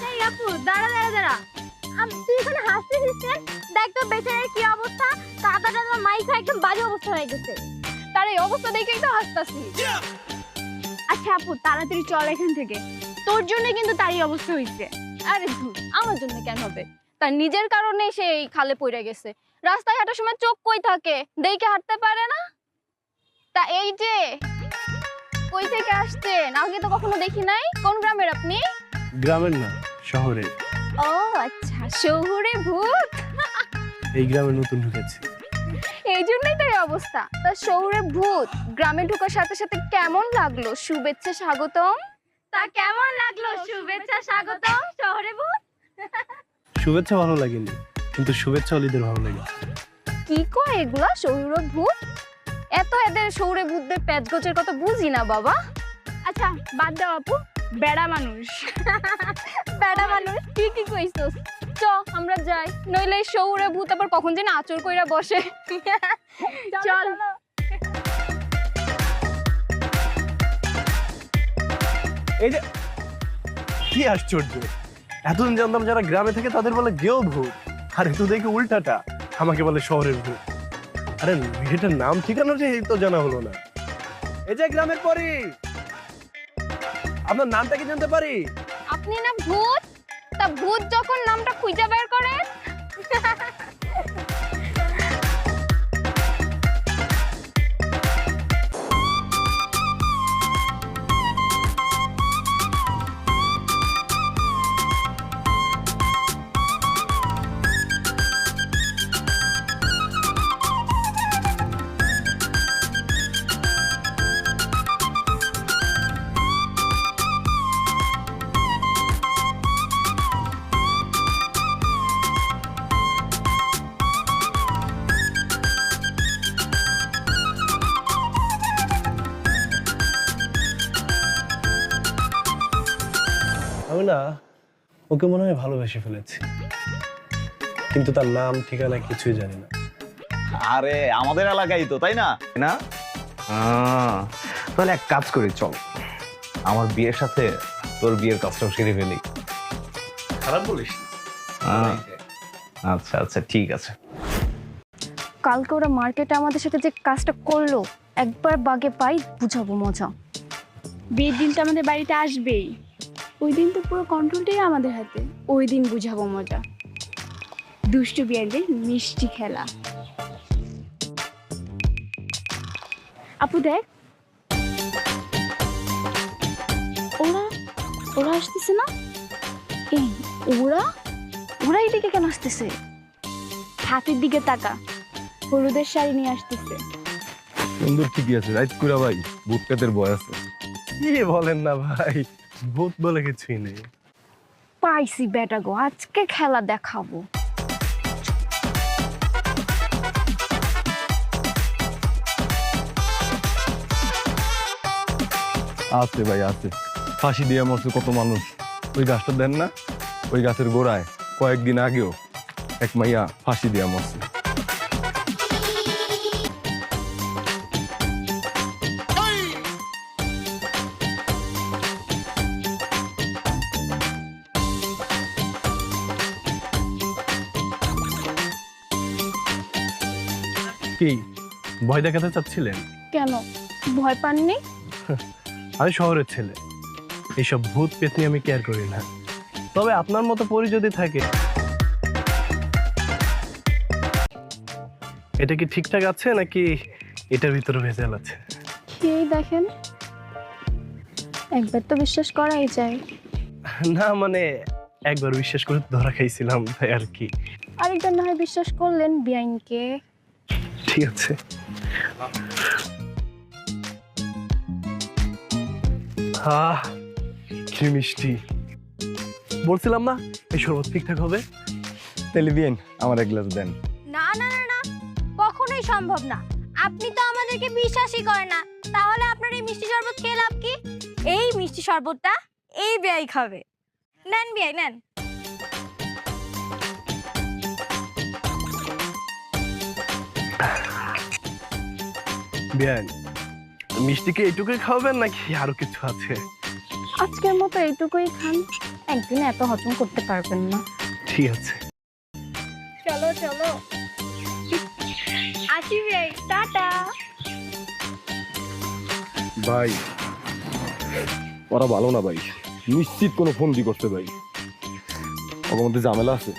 এই আপু দাঁড়া দাঁড়া দাঁড়া, তুই এখানে হাসতেছিস কেন? দেখ তো বেচারার কি অবস্থা, কাদাটা তো মাইখা একদম বাজে অবস্থা হয়ে গেছে। তার এই অবস্থা দেখেই তো হাসতাছি। আচ্ছা আপু তাড়াতাড়ি চল এখান থেকে, তোর জন্য কিন্তু তারই অবস্থা হয়েছে। আরে ধুর, আমার জন্য কেন হবে? তার নিজের কারণে সে এই খালে পড়ে গেছে। রাস্তায় হাঁটার সময় চোখ কই থাকে, দেখে হাঁটতে পারে না। তা এই যে কই থেকে আসছেন? আগে তো কখনো দেখি নাই। কোন গ্রামের আপনি? গ্রামের না, শহরে। ও আচ্ছা, শহুরে ভূত। এই গ্রামে নতুন ঢুকেছি। এই জন্যই তো এই অবস্থা। তা শহুরে ভূত, গ্রামে ঢোকার সাথে সাথে কেমন লাগলো? শুভেচ্ছা স্বাগতম। তা কেমন লাগলো? শুভেচ্ছা স্বাগতম শহরে ভূত। শুভেচ্ছা ভালো লাগেনি, কিন্তু শুভেচ্ছা অলিদের ভালো লাগে। কি কয় এগুলা শহুরে ভূত? এত এদের শহুরে ভূতদের পেটগোছের কথা বুঝি না বাবা। আচ্ছা বাদ দাও আপু, বেড়া মানুষ। বেড়া মানুষ ঠিকই কইছস। চ আমরা যাই, নইলে এই শহুরে ভূত আবার কখন যেন আচর কইরা বসে। চল। এই যে কি আশ্চর্য, এতদিন জানতাম যারা গ্রামে থাকে তাদের বলে গেও ভূত, আর এত দেখে উল্টাটা আমাকে বলে শহরের ভূত। আরে মেয়েটার নাম ঠিকানা তো জানা হলো না। এই যে গ্রামের পরি, আপনার নামটা কি জানতে পারি? আপনি না ভূত? তা ভূত যখন নামটা খুঁজে বের করেন। আমি না ওকে মনে হয় ভালোবেসে ফেলেছি, কিন্তু তার নাম ঠিকানা কিছুই জানি না। আরে আমাদের এলাকায় তো, তাই না? না তাহলে এক কাজ করি, চল আমার বিয়ের সাথে তোর বিয়ের কাজটাও সেরে ফেলি। খারাপ বলিস? আচ্ছা আচ্ছা ঠিক আছে। কালকে ওরা মার্কেটে আমাদের সাথে যে কাজটা করলো, একবার বাগে পাই বুঝাবো মজা। বিয়ের দিন তো আমাদের বাড়িতে আসবেই, ওই দিন তো পুরো কন্ট্রোলটাই আমাদের হাতে। ওই দিন বুঝাবো মজা, দুষ্টু বিয়ারদের মিষ্টি খেলা। আপু দেখ, ওরা ওরা আসতেছে না? এই ওরা ওরা এদিকে কেন আসতেছে? হাতের দিকে তাকা, হলুদের শাড়ি নিয়ে আসতেছে। সুন্দর ঠিকই আছে, রাইট করে ভাই, ভূত পেতের ভয় আছে। কি বলেন না ভাই, ভূত বলে কিছুই নেই। পাইছি বেটা গো, আজকে খেলা দেখাবো। আছে ভাই আছে, ফাঁসি দিয়ে মরছে কত মানুষ। ওই গাছটা দেন না, ওই গাছের গোড়ায় কয়েকদিন আগেও এক মাইয়া ফাঁসি দিয়ে মরছে। কি ভয় দেখাতে চাচ্ছিলেন? কেন ভয় পাননি? আমি শহরের ছেলে, এইসব ভূত পেতনি আমি কেয়ার করি না। তবে আপনার মতো পরি যদি থাকে, এটা কি ঠিকঠাক আছে নাকি এটার ভিতরে ভেজাল আছে? খেয়েই দেখেন, একবার তো বিশ্বাস করাই যায়। না মানে একবার বিশ্বাস করে ধরা খাইছিলাম তাই আর কি। আরেকবার না হয় বিশ্বাস করলেন বিআইনকে। ঠিক আছে। কি মিষ্টি, বলছিলাম না এই শরবত ঠিকঠাক হবে। তাহলে দিন আমার এক গ্লাস দেন। না না না না, কখনোই সম্ভব না। আপনি তো আমাদেরকে বিশ্বাসই করেন না, তাহলে আপনার এই মিষ্টি শরবত খেয়ে লাভ কি? এই মিষ্টি শরবতটা এই বেয়াই খাবে। নেন বেয়াই নেন। বিয়ান, মিষ্টিকে এইটুকুই খাওয়াবেন নাকি আরো কিছু আছে? আজকের মতো এইটুকুই খান, একদিনে এত হজম করতে পারবেন না। ঠিক আছে। চলো চলো, আসি ভাই, টাটা। ভাই ওরা ভালো না ভাই, নিশ্চিত কোনো ফোন দি করছে ভাই, ওর মধ্যে ঝামেলা আছে।